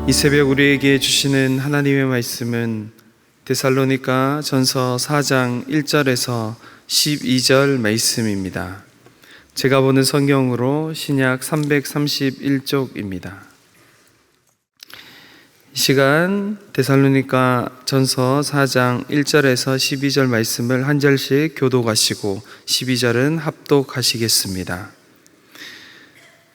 이 새벽 우리에게 주시는 하나님의 말씀은 데살로니가 전서 4장 1절에서 12절 말씀입니다. 제가 보는 성경으로 신약 331쪽입니다. 이 시간 데살로니가 전서 4장 1절에서 12절 말씀을 한 절씩 교독하시고 12절은 합독하시겠습니다.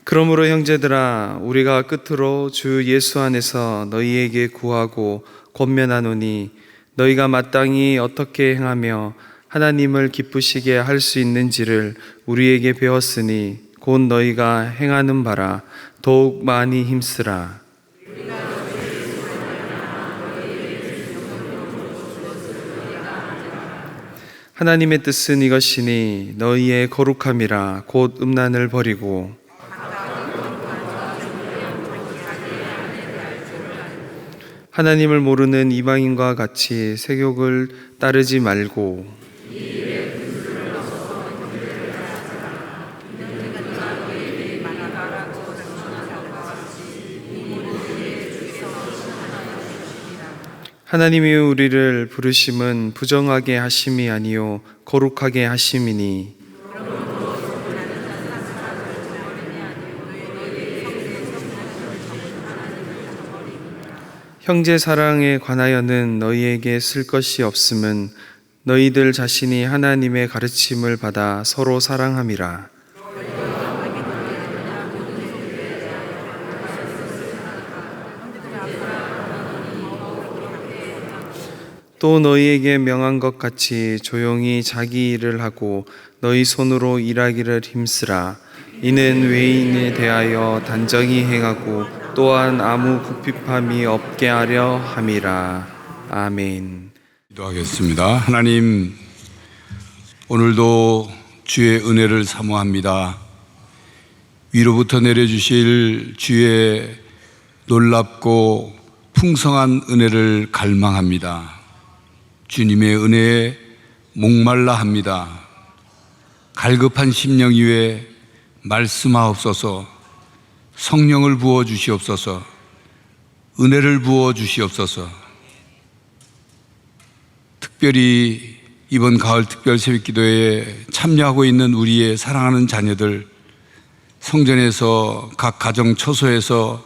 그러므로 형제들아, 우리가 끝으로 주 예수 안에서 너희에게 구하고 권면하노니 너희가 마땅히 어떻게 행하며 하나님을 기쁘시게 할 수 있는지를 우리에게 배웠으니 곧 너희가 행하는 바라 더욱 많이 힘쓰라. 하나님의 뜻은 이것이니 너희의 거룩함이라 곧 음란을 버리고 하나님을 모르는 이방인과 같이 세욕을 따르지 말고 하나님이 우리를 부르심은 부정하게 하심이 아니요 거룩하게 하심이니 형제 사랑에 관하여는 너희에게 쓸 것이 없음은 너희들 자신이 하나님의 가르침을 받아 서로 사랑함이라. 또 너희에게 명한 것 같이 조용히 자기 일을 하고 너희 손으로 일하기를 힘쓰라. 이는 외인에 대하여 단정히 행하고 또한 아무 궁핍함이 없게 하려 함이라. 아멘. 기도하겠습니다. 하나님, 오늘도 주의 은혜를 사모합니다. 위로부터 내려주실 주의 놀랍고 풍성한 은혜를 갈망합니다. 주님의 은혜에 목말라 합니다. 갈급한 심령 위에 말씀하옵소서. 성령을 부어 주시옵소서. 은혜를 부어 주시옵소서. 특별히 이번 가을 특별 새벽기도에 참여하고 있는 우리의 사랑하는 자녀들, 성전에서 각 가정 처소에서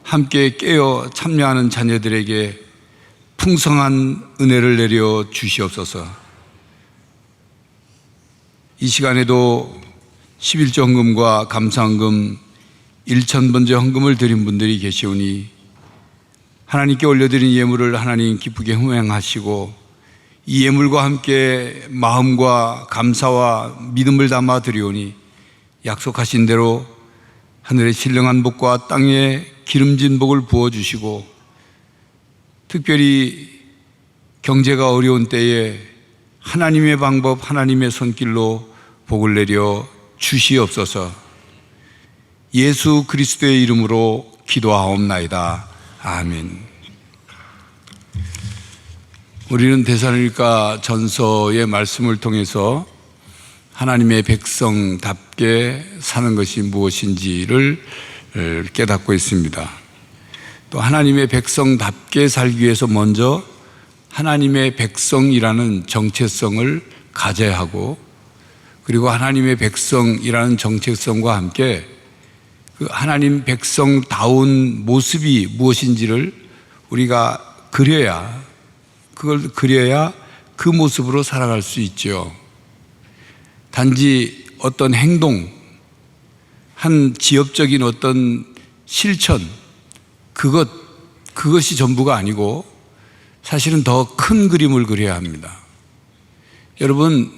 함께 깨어 참여하는 자녀들에게 풍성한 은혜를 내려 주시옵소서. 이 시간에도 11조 헌금과 감사헌금 1,000번째 헌금을 드린 분들이 계시오니 하나님께 올려드린 예물을 하나님 기쁘게 흥행하시고 이 예물과 함께 마음과 감사와 믿음을 담아 드리오니 약속하신 대로 하늘의 신령한 복과 땅에 기름진 복을 부어주시고 특별히 경제가 어려운 때에 하나님의 방법, 하나님의 손길로 복을 내려 주시옵소서. 예수 그리스도의 이름으로 기도하옵나이다. 아멘. 우리는 데살로니가 전서의 말씀을 통해서 하나님의 백성답게 사는 것이 무엇인지를 깨닫고 있습니다. 또 하나님의 백성답게 살기 위해서 먼저 하나님의 백성이라는 정체성을 가져야 하고, 그리고 하나님의 백성이라는 정체성과 함께 그 하나님 백성다운 모습이 무엇인지를 우리가 그려야 그 모습으로 살아갈 수 있죠. 단지 어떤 행동, 한 지엽적인 어떤 실천, 그것이 전부가 아니고 사실은 더 큰 그림을 그려야 합니다. 여러분,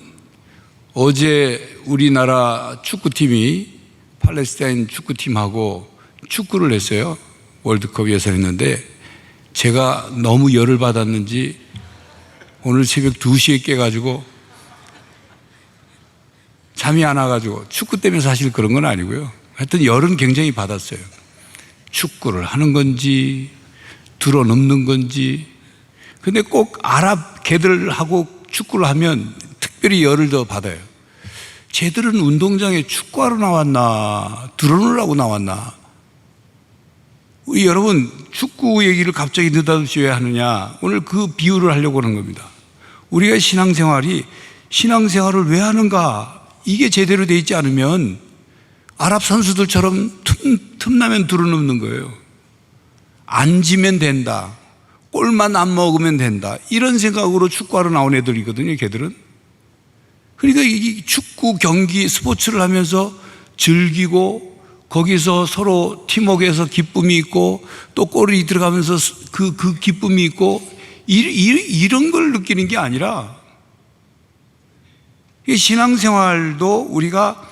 어제 우리나라 축구팀이 팔레스타인 축구팀하고 축구를 했어요. 월드컵 예선했는데 제가 너무 열을 받았는지 오늘 새벽 2시에 깨가지고 잠이 안 와가지고, 축구 때문에 사실 그런 건 아니고요. 하여튼 열은 굉장히 받았어요. 축구를 하는 건지 들어넘는 건지. 근데 꼭 아랍 걔들하고 축구를 하면 특별히 열을 더 받아요. 쟤들은 운동장에 축구하러 나왔나 들어놓으려고 나왔나. 우리 여러분, 축구 얘기를 갑자기 느닷없이 왜 하느냐? 오늘 그 비유를 하려고 하는 겁니다. 우리가 신앙생활을 왜 하는가? 이게 제대로 돼 있지 않으면 아랍 선수들처럼 틈나면 들어눕는 거예요. 안 지면 된다. 골만 안 먹으면 된다. 이런 생각으로 축구하러 나온 애들이거든요, 걔들은. 그러니까 이 축구 경기 스포츠를 하면서 즐기고 거기서 서로 팀워크에서 기쁨이 있고 또 골이 들어가면서 그 기쁨이 있고 이런 걸 느끼는 게 아니라 이 신앙생활도 우리가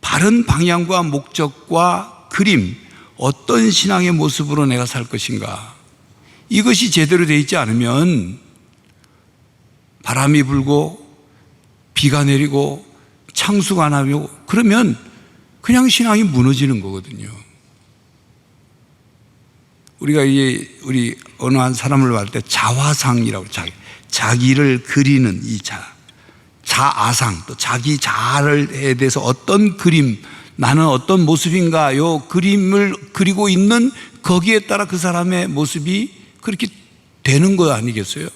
바른 방향과 목적과 그림, 어떤 신앙의 모습으로 내가 살 것인가, 이것이 제대로 되어 있지 않으면 바람이 불고 비가 내리고 창수가 나며 그러면 그냥 신앙이 무너지는 거거든요. 우리가 우리 어느 한 사람을 볼 때 자화상이라고, 자기를 그리는 이 자아상, 또 자기 자아에 대해서 어떤 그림, 나는 어떤 모습인가, 요 그림을 그리고 있는 거기에 따라 그 사람의 모습이 그렇게 되는 거 아니겠어요?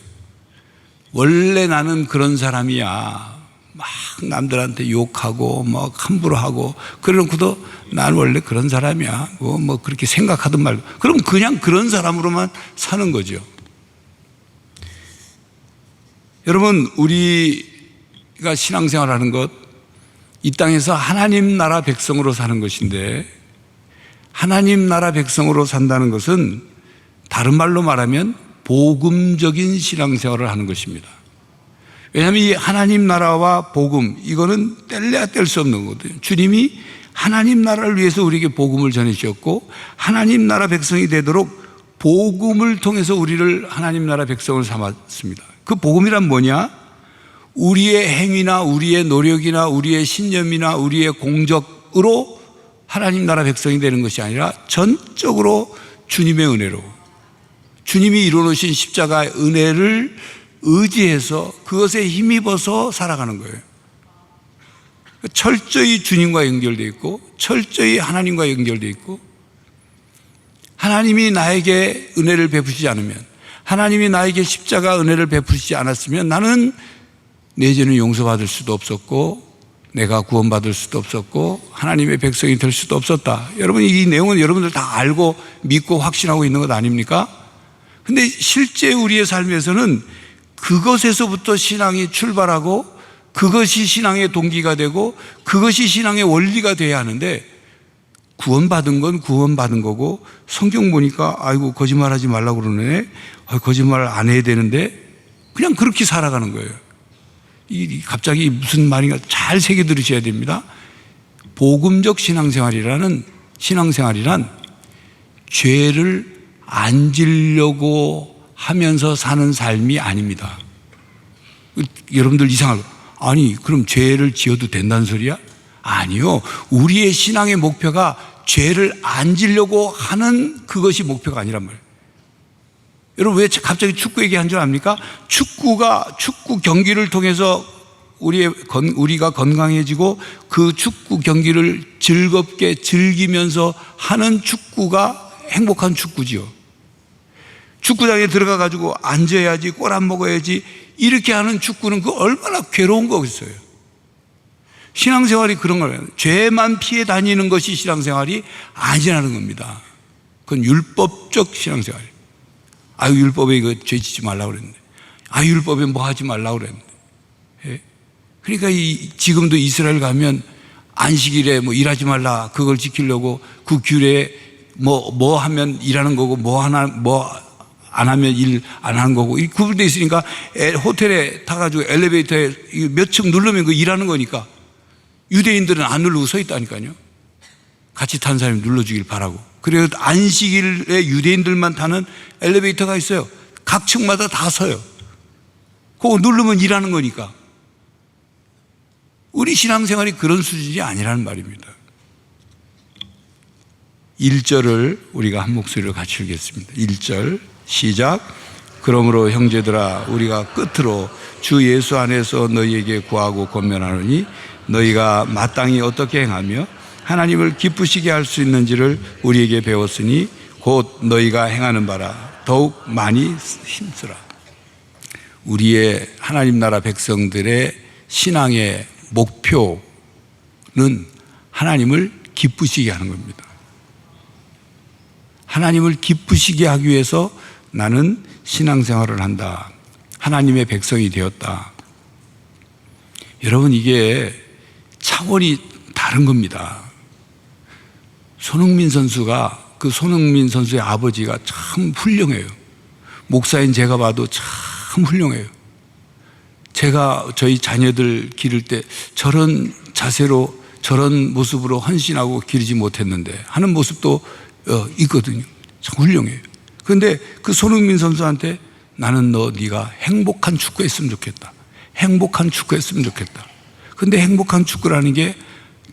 원래 나는 그런 사람이야. 막 남들한테 욕하고 막 함부로 하고 그래놓고도 난 원래 그런 사람이야. 뭐 그렇게 생각하든 말고. 그럼 그냥 그런 사람으로만 사는 거죠. 여러분, 우리가 신앙생활 하는 것, 이 땅에서 하나님 나라 백성으로 사는 것인데, 하나님 나라 백성으로 산다는 것은 다른 말로 말하면 복음적인 신앙생활을 하는 것입니다. 왜냐하면 이 하나님 나라와 복음, 이거는 뗄래야 뗄 수 없는 거거든요. 주님이 하나님 나라를 위해서 우리에게 복음을 전해주셨고, 하나님 나라 백성이 되도록 복음을 통해서 우리를 하나님 나라 백성을 삼았습니다. 그 복음이란 뭐냐? 우리의 행위나 우리의 노력이나 우리의 신념이나 우리의 공적으로 하나님 나라 백성이 되는 것이 아니라 전적으로 주님의 은혜로, 주님이 이루어놓으신 십자가의 은혜를 의지해서 그것에 힘입어서 살아가는 거예요. 철저히 주님과 연결되어 있고 철저히 하나님과 연결되어 있고, 하나님이 나에게 은혜를 베푸시지 않으면, 하나님이 나에게 십자가 은혜를 베푸시지 않았으면 나는 내 죄는 용서받을 수도 없었고 내가 구원받을 수도 없었고 하나님의 백성이 될 수도 없었다. 여러분, 이 내용은 여러분들 다 알고 믿고 확신하고 있는 것 아닙니까? 근데 실제 우리의 삶에서는 그것에서부터 신앙이 출발하고 그것이 신앙의 동기가 되고 그것이 신앙의 원리가 돼야 하는데, 구원받은 건 구원받은 거고 성경 보니까 아이고 거짓말하지 말라고 그러네, 거짓말 안 해야 되는데 그냥 그렇게 살아가는 거예요. 갑자기 무슨 말인가 잘 새겨 들으셔야 됩니다. 복음적 신앙생활이란 죄를 안 지려고 하면서 사는 삶이 아닙니다. 여러분들 이상하고, 아니 그럼 죄를 지어도 된다는 소리야? 아니요. 우리의 신앙의 목표가 죄를 안 지려고 하는 그것이 목표가 아니란 말이에요. 여러분, 왜 갑자기 축구 얘기한 줄 압니까? 축구 경기를 통해서 우리가 건강해지고 그 축구 경기를 즐겁게 즐기면서 하는 축구가 행복한 축구지요. 축구장에 들어가 가지고 앉아야지, 골 안 먹어야지, 이렇게 하는 축구는 그 얼마나 괴로운 거겠어요. 신앙생활이 그런 거예요. 죄만 피해 다니는 것이 신앙생활이 아니라는 겁니다. 그건 율법적 신앙생활이에요. 율법에 이거 죄 짓지 말라고 그랬는데, 율법에 뭐 하지 말라고 그랬는데. 예? 그러니까 지금도 이스라엘 가면 안식일에 뭐 일하지 말라, 그걸 지키려고 그 규례에 뭐 하면 일하는 거고 뭐 안 하면 일 안 하는 거고 구분되어 있으니까 호텔에 타가지고 엘리베이터에 몇 층 누르면 그 일하는 거니까 유대인들은 안 누르고 서 있다니까요. 같이 탄 사람이 눌러주길 바라고. 그래서 안식일에 유대인들만 타는 엘리베이터가 있어요. 각 층마다 다 서요. 그거 누르면 일하는 거니까. 우리 신앙생활이 그런 수준이 아니라는 말입니다. 1절을 우리가 한 목소리로 같이 읽겠습니다. 1절 시작. 그러므로 형제들아, 우리가 끝으로 주 예수 안에서 너희에게 구하고 권면하노니 너희가 마땅히 어떻게 행하며 하나님을 기쁘시게 할 수 있는지를 우리에게 배웠으니 곧 너희가 행하는 바라 더욱 많이 힘쓰라. 우리의 하나님 나라 백성들의 신앙의 목표는 하나님을 기쁘시게 하는 겁니다. 하나님을 기쁘시게 하기 위해서 나는 신앙생활을 한다. 하나님의 백성이 되었다. 여러분, 이게 차원이 다른 겁니다. 손흥민 선수가, 그 손흥민 선수의 아버지가 참 훌륭해요. 목사인 제가 봐도 참 훌륭해요. 제가 저희 자녀들 기를 때 저런 자세로 저런 모습으로 헌신하고 기르지 못했는데 하는 모습도 있거든요. 참 훌륭해요. 그런데 그 손흥민 선수한테 나는 네가 행복한 축구했으면 좋겠다. 행복한 축구했으면 좋겠다. 그런데 행복한 축구라는 게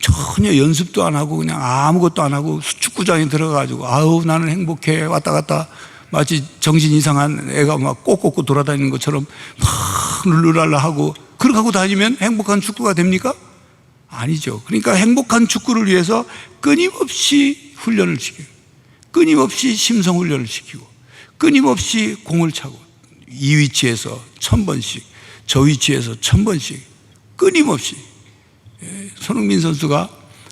전혀 연습도 안 하고 그냥 아무것도 안 하고 축구장에 들어가가지고 아우 나는 행복해 왔다 갔다 마치 정신 이상한 애가 막 꼬꼬꼬 돌아다니는 것처럼 막 룰루랄라 하고 그렇게 하고 다니면 행복한 축구가 됩니까? 아니죠. 그러니까 행복한 축구를 위해서 끊임없이 훈련을 시켜요. 끊임없이 심성 훈련을 시키고 끊임없이 공을 차고 이 위치에서 1000번씩 저 위치에서 1000번씩 끊임없이. 손흥민 선수가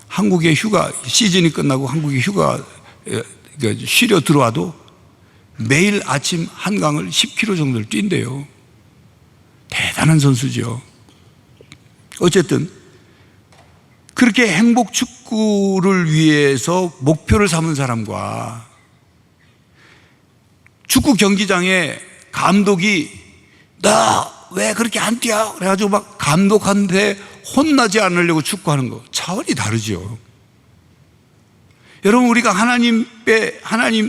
한국에 휴가 시즌이 끝나고 한국에 휴가 쉬려 들어와도 매일 아침 한강을 10km 정도를 뛴대요. 대단한 선수죠. 어쨌든 그렇게 행복 축구를 위해서 목표를 삼은 사람과 축구 경기장에 감독이 나 왜 그렇게 안 뛰어? 그래가지고 막 감독한테 혼나지 않으려고 축구하는 거 차원이 다르죠. 여러분, 우리가 하나님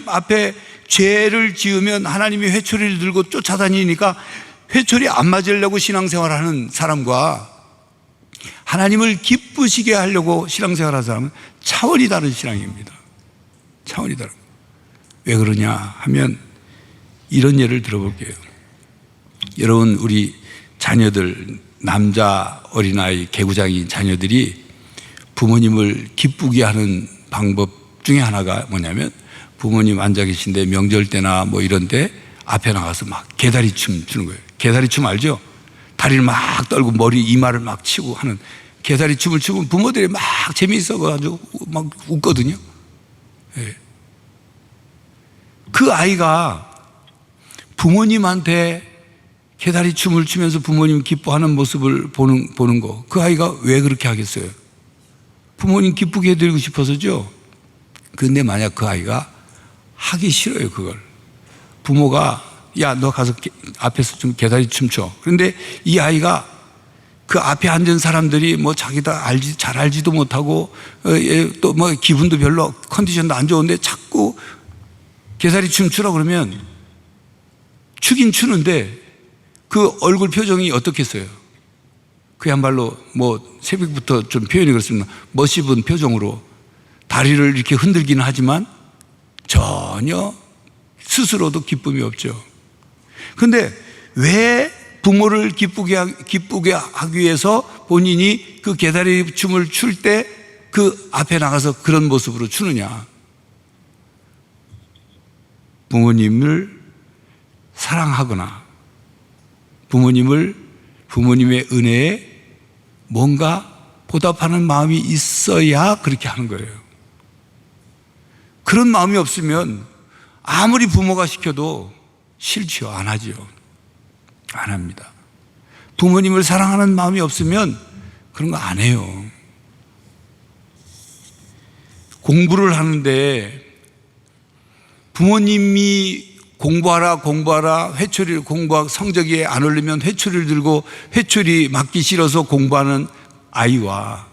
앞에 죄를 지으면 하나님이 회초리를 들고 쫓아다니니까 회초리 안 맞으려고 신앙생활을 하는 사람과 하나님을 기쁘시게 하려고 신앙생활하는 사람은 차원이 다른 신앙입니다. 차원이 다른. 왜 그러냐 하면 이런 예를 들어볼게요. 여러분, 우리 자녀들, 남자 어린아이 개구장이 자녀들이 부모님을 기쁘게 하는 방법 중에 하나가 뭐냐면 부모님 앉아 계신데 명절 때나 뭐 이런 데 앞에 나가서 막 개다리춤 추는 거예요. 개다리춤 알죠? 다리를 막 떨고 머리 이마를 막 치고 하는 개다리춤을 추면 부모들이 막 재미있어가지고 막 웃거든요. 네. 그 아이가 부모님한테 개다리춤을 추면서 부모님 기뻐하는 모습을 보는 거, 그 아이가 왜 그렇게 하겠어요? 부모님 기쁘게 해드리고 싶어서죠. 그런데 만약 그 아이가 하기 싫어요, 그걸. 부모가 야, 너 가서 앞에서 좀 개다리춤 춰. 그런데 이 아이가 그 앞에 앉은 사람들이 뭐 자기도 잘 알지도 못하고 또 뭐 기분도 별로 컨디션도 안 좋은데 자꾸 개다리춤 추라 그러면 추긴 추는데 그 얼굴 표정이 어떻겠어요? 그야말로 뭐 새벽부터 좀 표현이 그렇습니다. 멋입은 표정으로 다리를 이렇게 흔들기는 하지만 전혀 스스로도 기쁨이 없죠. 그런데 왜 부모를 기쁘게 하기 위해서 본인이 그 개다리 춤을 출 때 그 앞에 나가서 그런 모습으로 추느냐? 부모님을 사랑하거나 부모님의 은혜에 뭔가 보답하는 마음이 있어야 그렇게 하는 거예요. 그런 마음이 없으면 아무리 부모가 시켜도 싫지요. 안 하지요. 안 합니다. 부모님을 사랑하는 마음이 없으면 그런 거 안 해요. 공부를 하는데 부모님이 공부하라 회초리를 공부하고 성적이 안 오르면 회초리를 들고 회초리 맞기 싫어서 공부하는 아이와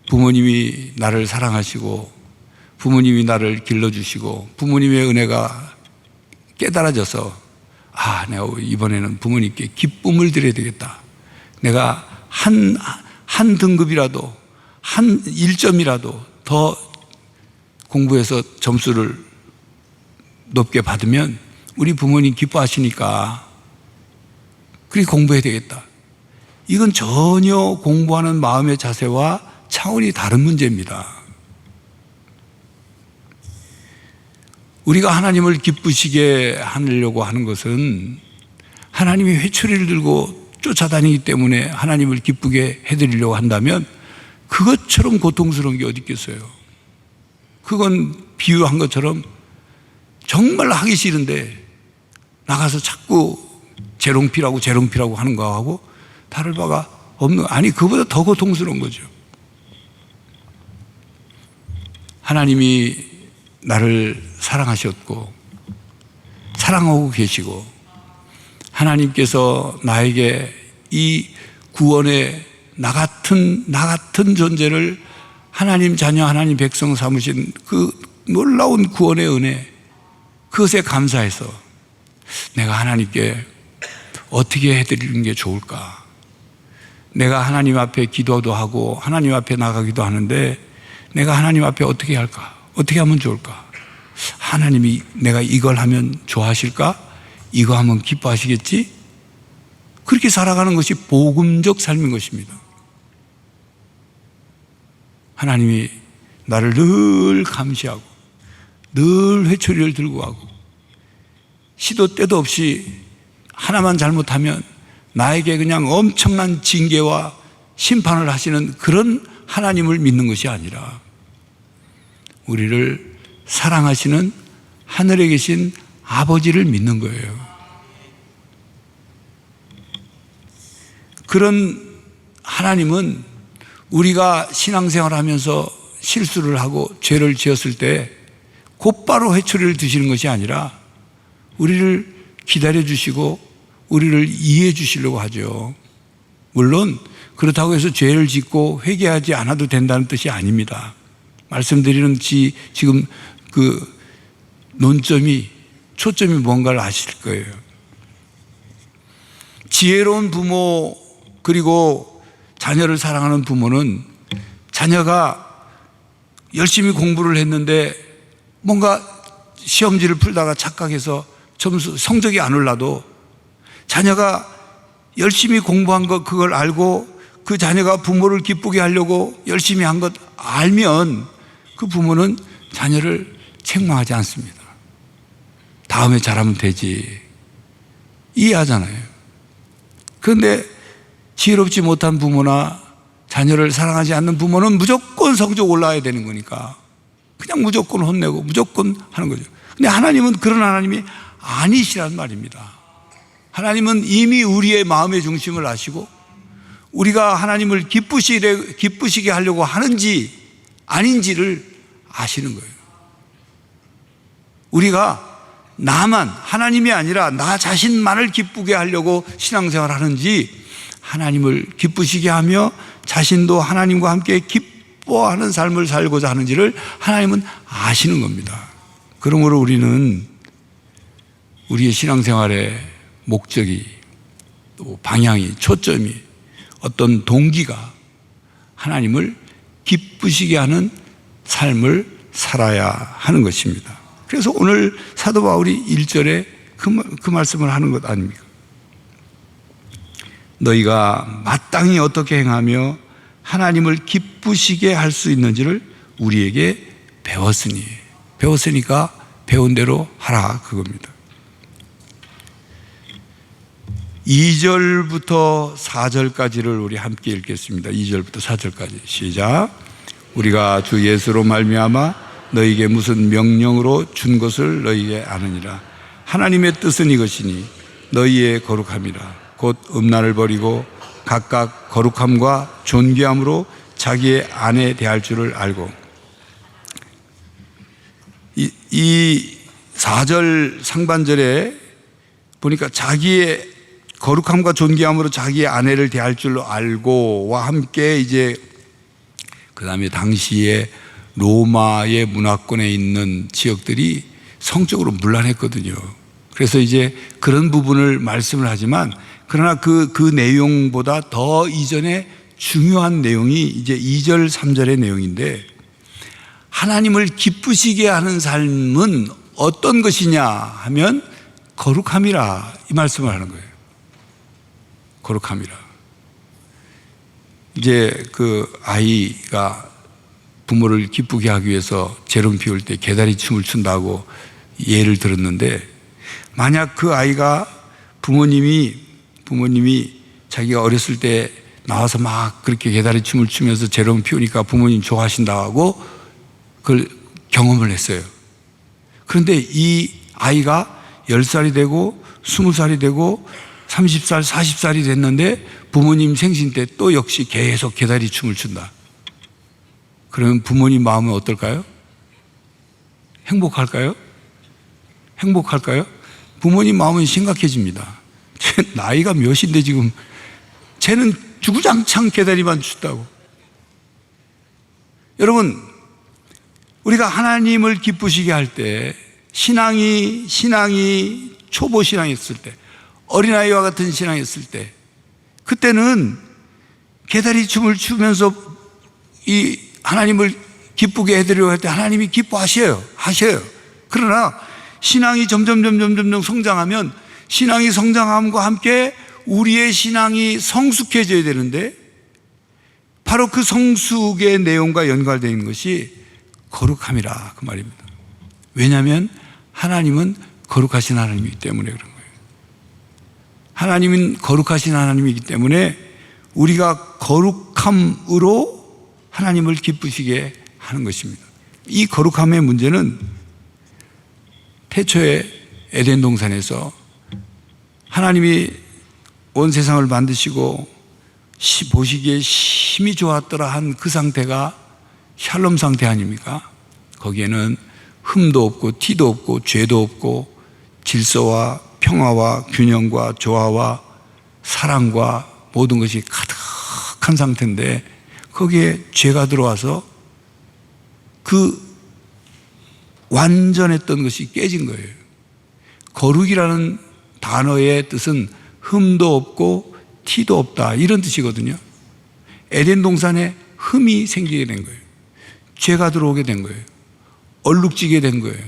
부모님이 나를 사랑하시고 부모님이 나를 길러주시고 부모님의 은혜가 깨달아져서 아, 내가 이번에는 부모님께 기쁨을 드려야 되겠다. 내가 한 등급이라도 한 1점이라도 더 공부해서 점수를 높게 받으면 우리 부모님 기뻐하시니까 그렇게 공부해야 되겠다. 이건 전혀 공부하는 마음의 자세와 차원이 다른 문제입니다. 우리가 하나님을 기쁘시게 하려고 하는 것은 하나님이 회초리를 들고 쫓아다니기 때문에 하나님을 기쁘게 해드리려고 한다면 그것처럼 고통스러운 게 어디 있겠어요? 그건 비유한 것처럼 정말 하기 싫은데 나가서 자꾸 재롱피라고 하는 거하고 다를 바가 없는, 아니 그보다 더 고통스러운 거죠. 하나님이 나를 사랑하셨고 사랑하고 계시고 하나님께서 나에게 이 구원의 나 같은 존재를 하나님 자녀, 하나님 백성 삼으신 그 놀라운 구원의 은혜, 그것에 감사해서 내가 하나님께 어떻게 해드리는 게 좋을까? 내가 하나님 앞에 기도도 하고 하나님 앞에 나가기도 하는데 내가 하나님 앞에 어떻게 할까? 어떻게 하면 좋을까? 하나님이 내가 이걸 하면 좋아하실까? 이거 하면 기뻐하시겠지? 그렇게 살아가는 것이 복음적 삶인 것입니다. 하나님이 나를 늘 감시하고 늘 회초리를 들고 가고 시도 때도 없이 하나만 잘못하면 나에게 그냥 엄청난 징계와 심판을 하시는 그런 하나님을 믿는 것이 아니라 우리를 사랑하시는 하늘에 계신 아버지를 믿는 거예요. 그런 하나님은 우리가 신앙생활 하면서 실수를 하고 죄를 지었을 때 곧바로 회초리를 드시는 것이 아니라 우리를 기다려 주시고 우리를 이해해 주시려고 하죠. 물론 그렇다고 해서 죄를 짓고 회개하지 않아도 된다는 뜻이 아닙니다. 말씀드리는 지금 그 초점이 뭔가를 아실 거예요. 지혜로운 부모 그리고 자녀를 사랑하는 부모는 자녀가 열심히 공부를 했는데 뭔가 시험지를 풀다가 착각해서 성적이 안 올라도 자녀가 열심히 공부한 것 그걸 알고 그 자녀가 부모를 기쁘게 하려고 열심히 한 것 알면 그 부모는 자녀를 책망하지 않습니다. 다음에 잘하면 되지. 이해하잖아요. 그런데 지혜롭지 못한 부모나 자녀를 사랑하지 않는 부모는 무조건 성적 올라야 되는 거니까 그냥 무조건 혼내고 무조건 하는 거죠. 근데 하나님은 그런 하나님이 아니시란 말입니다. 하나님은 이미 우리의 마음의 중심을 아시고 우리가 하나님을 기쁘시게 하려고 하는지 아닌지를 아시는 거예요. 우리가 나만, 하나님이 아니라 나 자신만을 기쁘게 하려고 신앙생활을 하는지 하나님을 기쁘시게 하며 자신도 하나님과 함께 기뻐하는 삶을 살고자 하는지를 하나님은 아시는 겁니다. 그러므로 우리는 우리의 신앙생활의 목적이 또 방향이 초점이 어떤 동기가 하나님을 기쁘시게 하는 삶을 살아야 하는 것입니다. 그래서 오늘 사도 바울이 1절에 그 말씀을 하는 것 아닙니까? 너희가 마땅히 어떻게 행하며 하나님을 기쁘시게 할 수 있는지를 우리에게 배웠으니까 배운 대로 하라 그겁니다. 2절부터 4절까지를 우리 함께 읽겠습니다. 2절부터 4절까지 시작. 우리가 주 예수로 말미암아 너희에게 무슨 명령으로 준 것을 너희에게 아느니라. 하나님의 뜻은 이것이니 너희의 거룩함이라. 곧 음란을 버리고 각각 거룩함과 존귀함으로 자기의 아내 대할 줄을 알고. 이 4절 상반절에 보니까 자기의 거룩함과 존귀함으로 자기의 아내를 대할 줄로 알고와 함께 이제 그 다음에 당시에 로마의 문화권에 있는 지역들이 성적으로 문란했거든요. 그래서 이제 그런 부분을 말씀을 하지만 그러나 그 내용보다 더 이전에 중요한 내용이 이제 2절, 3절의 내용인데 하나님을 기쁘시게 하는 삶은 어떤 것이냐 하면 거룩함이라 이 말씀을 하는 거예요. 거룩함이라. 이제 그 아이가 부모를 기쁘게 하기 위해서 재롱 피울 때 개다리 춤을 춘다고 예를 들었는데, 만약 그 아이가 부모님이 자기가 어렸을 때 나와서 막 그렇게 개다리 춤을 추면서 재롱 피우니까 부모님 좋아하신다고 그걸 경험을 했어요. 그런데 이 아이가 10살이 되고 20살이 되고 30살, 40살이 됐는데 부모님 생신 때 또 역시 계속 개다리 춤을 춘다. 그러면 부모님 마음은 어떨까요? 행복할까요? 행복할까요? 부모님 마음은 심각해집니다. 쟤 나이가 몇인데 지금 쟤는 주구장창 개다리만 춘다고. 여러분, 우리가 하나님을 기쁘시게 할 때 신앙이 초보 신앙이었을 때, 어린아이와 같은 신앙이었을 때, 그때는 개다리 춤을 추면서 이 하나님을 기쁘게 해드리려고 할 때 하나님이 기뻐하셔요. 그러나 신앙이 점점 성장하면, 신앙이 성장함과 함께 우리의 신앙이 성숙해져야 되는데, 바로 그 성숙의 내용과 연관되어 있는 것이 거룩함이라 그 말입니다. 왜냐하면 하나님은 거룩하신 하나님이기 때문에 그런 거예요. 하나님은 거룩하신 하나님이기 때문에 우리가 거룩함으로 하나님을 기쁘시게 하는 것입니다. 이 거룩함의 문제는 태초에 에덴 동산에서 하나님이 온 세상을 만드시고 보시기에 심히 좋았더라 한 그 상태가 샬롬 상태 아닙니까? 거기에는 흠도 없고 티도 없고 죄도 없고 질서와 평화와 균형과 조화와 사랑과 모든 것이 가득한 상태인데, 거기에 죄가 들어와서 그 완전했던 것이 깨진 거예요. 거룩이라는 단어의 뜻은 흠도 없고 티도 없다, 이런 뜻이거든요. 에덴 동산에 흠이 생기게 된 거예요. 죄가 들어오게 된 거예요. 얼룩지게 된 거예요.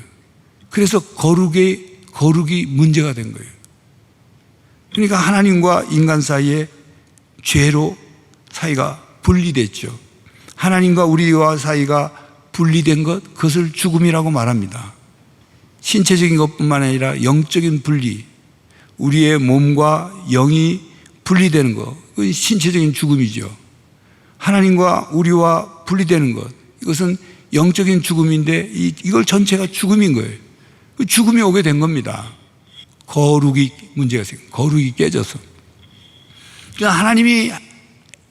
그래서 거룩이 문제가 된 거예요. 그러니까 하나님과 인간 사이에 죄로 사이가 분리됐죠. 하나님과 우리와 사이가 분리된 것, 그것을 죽음이라고 말합니다. 신체적인 것뿐만 아니라 영적인 분리, 우리의 몸과 영이 분리되는 것, 그것이 신체적인 죽음이죠. 하나님과 우리와 분리되는 것, 이것은 영적인 죽음인데 이걸 전체가 죽음인 거예요. 그 죽음이 오게 된 겁니다. 거룩이 문제가 생겨, 거룩이 깨져서. 그러니까 하나님이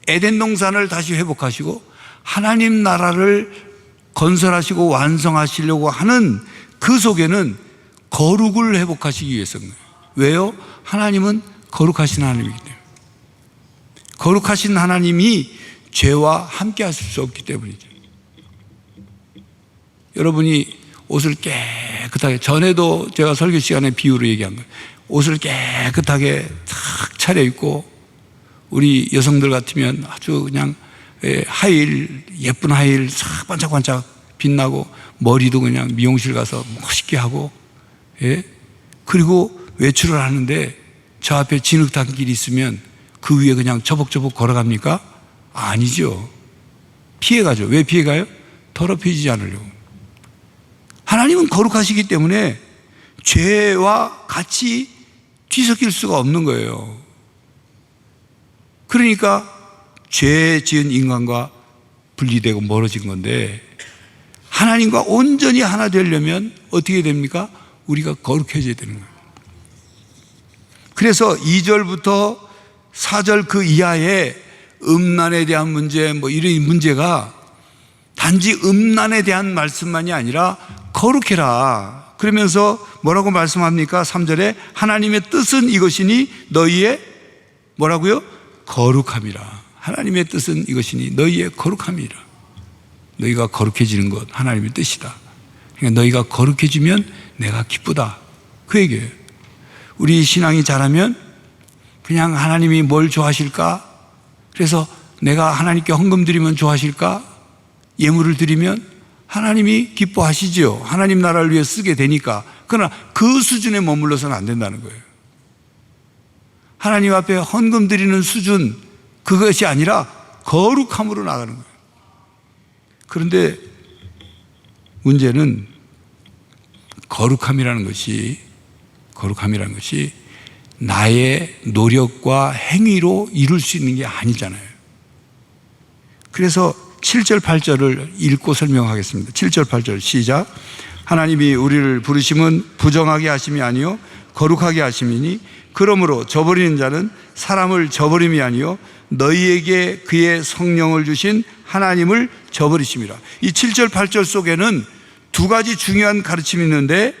에덴 동산을 다시 회복하시고 하나님 나라를 건설하시고 완성하시려고 하는 그 속에는 거룩을 회복하시기 위해서인 거예요. 왜요? 하나님은 거룩하신 하나님이기 때문에. 거룩하신 하나님이 죄와 함께 하실 수 없기 때문이죠. 여러분이 옷을 깨끗하게, 전에도 제가 설교 시간에 비유로 얘기한 거예요. 옷을 깨끗하게 탁 차려입고, 우리 여성들 같으면 아주 그냥 하이힐, 예쁜 하이힐 싹 반짝반짝 빛나고, 머리도 그냥 미용실 가서 멋있게 하고, 예? 그리고 외출을 하는데 저 앞에 진흙탕길이 있으면 그 위에 그냥 저벅저벅 걸어갑니까? 아니죠. 피해가죠. 왜 피해가요? 더럽혀지지 않으려고. 하나님은 거룩하시기 때문에 죄와 같이 뒤섞일 수가 없는 거예요. 그러니까 죄 지은 인간과 분리되고 멀어진 건데, 하나님과 온전히 하나 되려면 어떻게 됩니까? 우리가 거룩해져야 되는 거예요. 그래서 2절부터 4절 그 이하에 음란에 대한 문제, 이런 문제가 단지 음란에 대한 말씀만이 아니라 거룩해라. 그러면서 뭐라고 말씀합니까? 3절에 하나님의 뜻은 이것이니 너희의 뭐라고요? 거룩함이라. 하나님의 뜻은 이것이니 너희의 거룩함이라. 너희가 거룩해지는 것 하나님의 뜻이다. 그러니까 너희가 거룩해지면 내가 기쁘다, 그 얘기예요. 우리 신앙이 자라면 그냥 하나님이 뭘 좋아하실까? 그래서 내가 하나님께 헌금 드리면 좋아하실까? 예물을 드리면 하나님이 기뻐하시죠. 하나님 나라를 위해 쓰게 되니까. 그러나 그 수준에 머물러서는 안 된다는 거예요. 하나님 앞에 헌금 드리는 수준, 그것이 아니라 거룩함으로 나가는 거예요. 그런데 문제는 거룩함이라는 것이 나의 노력과 행위로 이룰 수 있는 게 아니잖아요. 그래서 7절 8절을 읽고 설명하겠습니다. 7절 8절 시작. 하나님이 우리를 부르심은 부정하게 하심이 아니요 거룩하게 하심이니 그러므로 저버리는 자는 사람을 저버림이 아니요 너희에게 그의 성령을 주신 하나님을 저버리심이라. 이 7절 8절 속에는 두 가지 중요한 가르침이 있는데,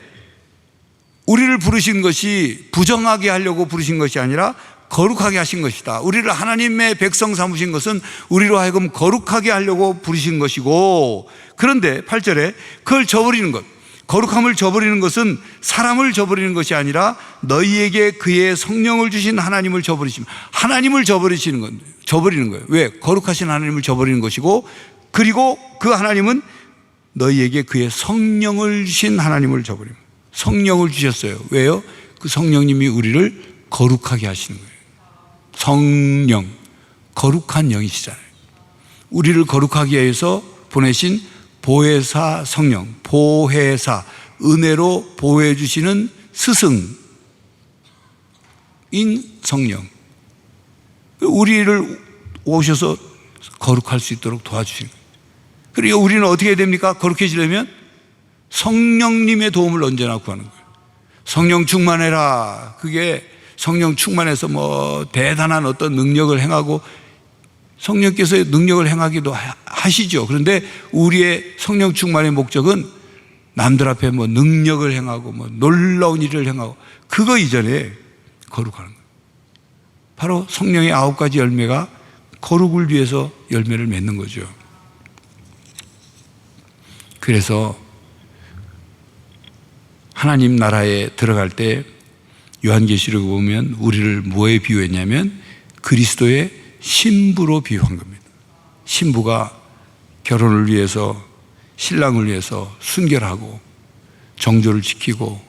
우리를 부르신 것이 부정하게 하려고 부르신 것이 아니라 거룩하게 하신 것이다. 우리를 하나님의 백성 삼으신 것은 우리로 하여금 거룩하게 하려고 부르신 것이고, 그런데 8절에 그걸 저버리는 것, 거룩함을 저버리는 것은 사람을 저버리는 것이 아니라 너희에게 그의 성령을 주신 하나님을 저버리시면, 하나님을 저버리는 거예요. 왜? 거룩하신 하나님을 저버리는 것이고, 그리고 그 하나님은 너희에게 그의 성령을 주신 하나님을 저버립니다. 성령을 주셨어요. 왜요? 그 성령님이 우리를 거룩하게 하시는 거예요. 성령, 거룩한 영이시잖아요. 우리를 거룩하게 위해서 보내신 보혜사 성령, 보혜사, 은혜로 보호해 주시는 스승인 성령, 우리를 오셔서 거룩할 수 있도록 도와주시는 거예요. 그리고 우리는 어떻게 해야 됩니까? 거룩해지려면 성령님의 도움을 언제나 구하는 거예요. 성령 충만해라. 그게 성령 충만해서 뭐 대단한 어떤 능력을 행하고, 성령께서 능력을 행하기도 하시죠. 그런데 우리의 성령 충만의 목적은 남들 앞에 뭐 능력을 행하고 뭐 놀라운 일을 행하고, 그거 이전에 거룩하는 거예요. 바로 성령의 9가지 열매가 거룩을 위해서 열매를 맺는 거죠. 그래서 하나님 나라에 들어갈 때 요한계시록에 보면 우리를 뭐에 비유했냐면 그리스도의 신부로 비유한 겁니다. 신부가 결혼을 위해서, 신랑을 위해서 순결하고 정조를 지키고,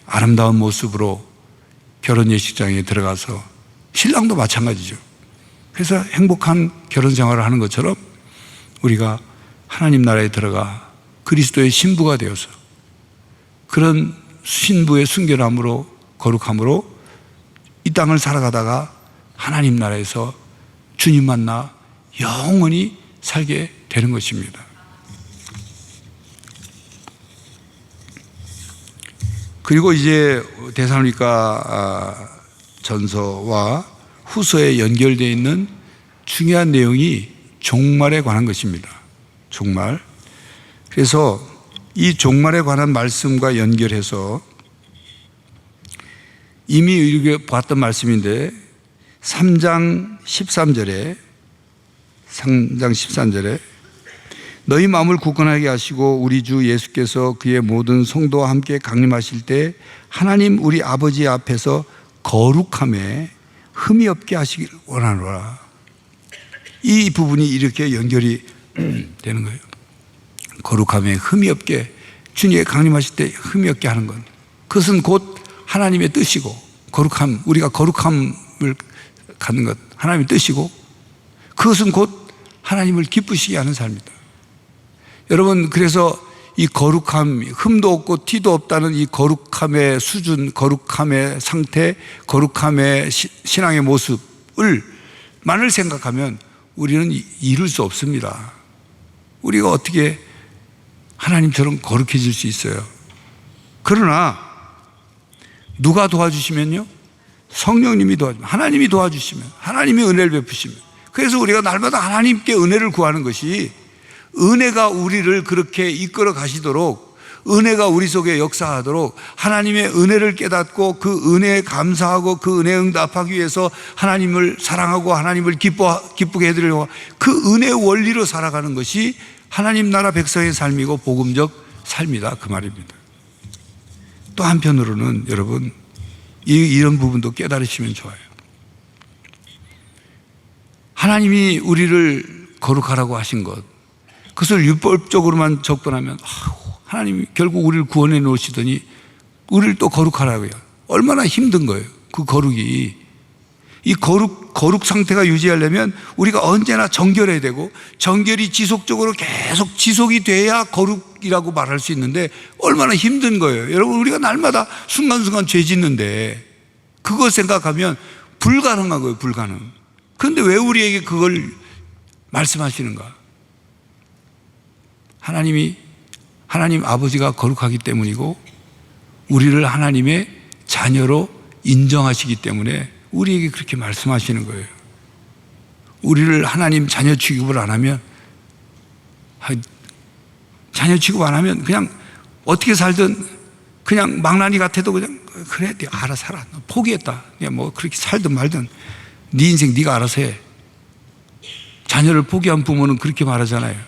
아름다운 모습으로 결혼 예식장에 들어가서, 신랑도 마찬가지죠. 그래서 행복한 결혼 생활을 하는 것처럼 우리가 하나님 나라에 들어가 그리스도의 신부가 되어서 그런 신부의 순결함으로, 거룩함으로 이 땅을 살아가다가 하나님 나라에서 주님 만나 영원히 살게 되는 것입니다. 그리고 이제 데살로니가 전서와 후서에 연결되어 있는 중요한 내용이 종말에 관한 것입니다. 종말. 그래서 이 종말에 관한 말씀과 연결해서 이미 우리가 봤던 말씀인데 3장 13절에 너희 마음을 굳건하게 하시고 우리 주 예수께서 그의 모든 성도와 함께 강림하실 때 하나님 우리 아버지 앞에서 거룩함에 흠이 없게 하시길 원하노라. 이 부분이 이렇게 연결이 되는 거예요. 거룩함에 흠이 없게, 주님의 강림하실 때 흠이 없게 하는 것, 그것은 곧 하나님의 뜻이고, 거룩함, 우리가 거룩함을 갖는 것, 하나님의 뜻이고, 그것은 곧 하나님을 기쁘시게 하는 삶이다. 여러분, 그래서 이 거룩함, 흠도 없고 티도 없다는 이 거룩함의 수준, 거룩함의 상태, 거룩함의 신앙의 모습을 만을 생각하면 우리는 이룰 수 없습니다. 우리가 어떻게 하나님처럼 거룩해질 수 있어요? 그러나 누가 도와주시면요? 성령님이 도와주시면, 하나님이 도와주시면, 하나님이 은혜를 베푸시면, 그래서 우리가 날마다 하나님께 은혜를 구하는 것이, 은혜가 우리를 그렇게 이끌어 가시도록, 은혜가 우리 속에 역사하도록, 하나님의 은혜를 깨닫고 그 은혜에 감사하고 그 은혜에 응답하기 위해서 하나님을 사랑하고 하나님을 기쁘게 해드리려고 그 은혜의 원리로 살아가는 것이 하나님 나라 백성의 삶이고 복음적 삶이다, 그 말입니다. 또 한편으로는 여러분, 이런 부분도 깨달으시면 좋아요. 하나님이 우리를 거룩하라고 하신 것, 그것을 율법적으로만 접근하면 하나님이 결국 우리를 구원해 놓으시더니 우리를 또 거룩하라고요. 얼마나 힘든 거예요, 그 거룩이. 이 거룩 상태가 유지하려면 우리가 언제나 정결해야 되고, 정결이 지속적으로 계속 지속이 돼야 거룩이라고 말할 수 있는데 얼마나 힘든 거예요. 여러분, 우리가 날마다 순간순간 죄 짓는데 그거 생각하면 불가능한 거예요. 불가능. 그런데 왜 우리에게 그걸 말씀하시는가? 하나님 아버지가 거룩하기 때문이고 우리를 하나님의 자녀로 인정하시기 때문에 우리에게 그렇게 말씀하시는 거예요. 우리를 하나님 자녀 취급을 안 하면, 자녀 취급 안 하면 그냥 어떻게 살든 그냥 망나니 같아도 그냥 그래, 네가 알아서 살아. 포기했다. 그냥 뭐 그렇게 살든 말든 네 인생 네가 알아서 해. 자녀를 포기한 부모는 그렇게 말하잖아요.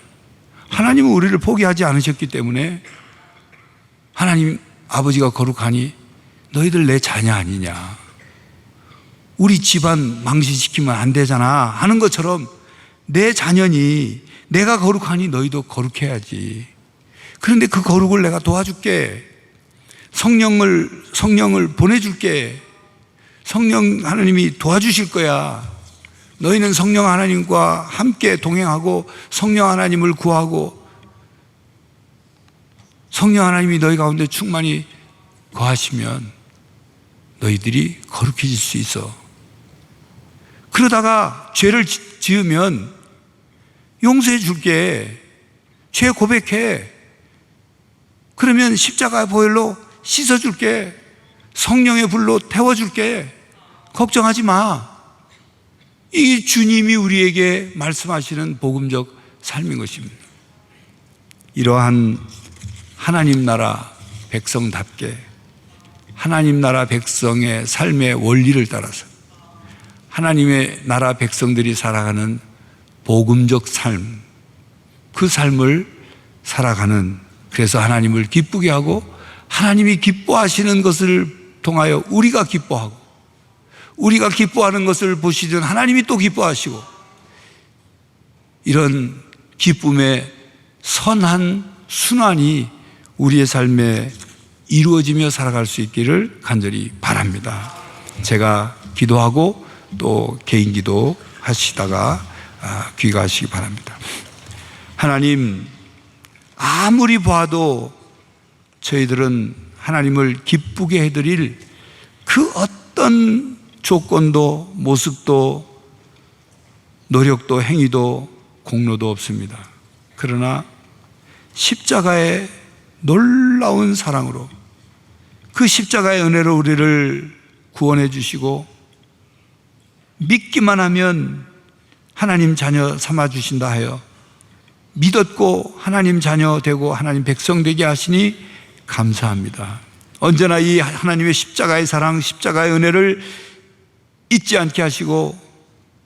하나님은 우리를 포기하지 않으셨기 때문에 하나님 아버지가 거룩하니 너희들 내 자녀 아니냐, 우리 집안 망신시키면 안 되잖아 하는 것처럼 내 자녀니 내가 거룩하니 너희도 거룩해야지. 그런데 그 거룩을 내가 도와줄게. 성령을 보내줄게. 성령 하나님이 도와주실 거야. 너희는 성령 하나님과 함께 동행하고 성령 하나님을 구하고 성령 하나님이 너희 가운데 충만히 거하시면 너희들이 거룩해질 수 있어. 그러다가 죄를 지으면 용서해 줄게. 죄 고백해. 그러면 십자가 보혈로 씻어 줄게. 성령의 불로 태워 줄게. 걱정하지 마. 이 주님이 우리에게 말씀하시는 복음적 삶인 것입니다. 이러한 하나님 나라 백성답게 하나님 나라 백성의 삶의 원리를 따라서 하나님의 나라 백성들이 살아가는 복음적 삶, 그 삶을 살아가는, 그래서 하나님을 기쁘게 하고 하나님이 기뻐하시는 것을 통하여 우리가 기뻐하고, 우리가 기뻐하는 것을 보시던 하나님이 또 기뻐하시고, 이런 기쁨의 선한 순환이 우리의 삶에 이루어지며 살아갈 수 있기를 간절히 바랍니다. 제가 기도하고 또 개인 기도 하시다가 귀가하시기 바랍니다. 하나님, 아무리 봐도 저희들은 하나님을 기쁘게 해드릴 그 어떤 조건도 모습도 노력도 행위도 공로도 없습니다. 그러나 십자가의 놀라운 사랑으로, 그 십자가의 은혜로 우리를 구원해 주시고 믿기만 하면 하나님 자녀 삼아 주신다 하여 믿었고 하나님 자녀 되고 하나님 백성 되게 하시니 감사합니다. 언제나 이 하나님의 십자가의 사랑, 십자가의 은혜를 잊지 않게 하시고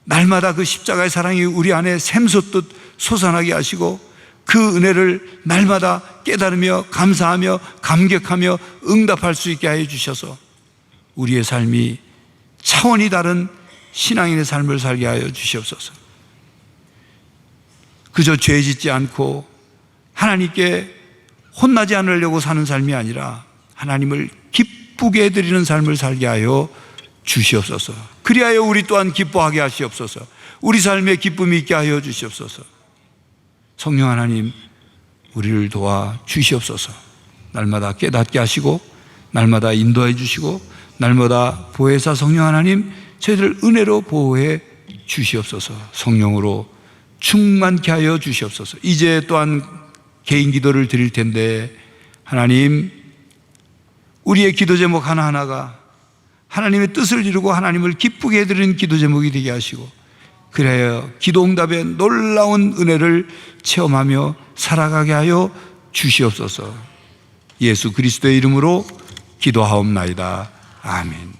날마다 그 십자가의 사랑이 우리 안에 샘솟듯 솟아나게 하시고 그 은혜를 날마다 깨달으며 감사하며 감격하며 응답할 수 있게 하여 주셔서 우리의 삶이 차원이 다른 신앙인의 삶을 살게 하여 주시옵소서. 그저 죄 짓지 않고 하나님께 혼나지 않으려고 사는 삶이 아니라 하나님을 기쁘게 해드리는 삶을 살게 하여 주시옵소서. 그리하여 우리 또한 기뻐하게 하시옵소서. 우리 삶에 기쁨이 있게 하여 주시옵소서. 성령 하나님, 우리를 도와 주시옵소서. 날마다 깨닫게 하시고 날마다 인도해 주시고 날마다 보혜사 성령 하나님, 저희들을 은혜로 보호해 주시옵소서. 성령으로 충만케 하여 주시옵소서. 이제 또한 개인 기도를 드릴 텐데 하나님, 우리의 기도 제목 하나하나가 하나님의 뜻을 이루고 하나님을 기쁘게 해드리는 기도 제목이 되게 하시고 그래야 기도 응답의 놀라운 은혜를 체험하며 살아가게 하여 주시옵소서. 예수 그리스도의 이름으로 기도하옵나이다. 아멘.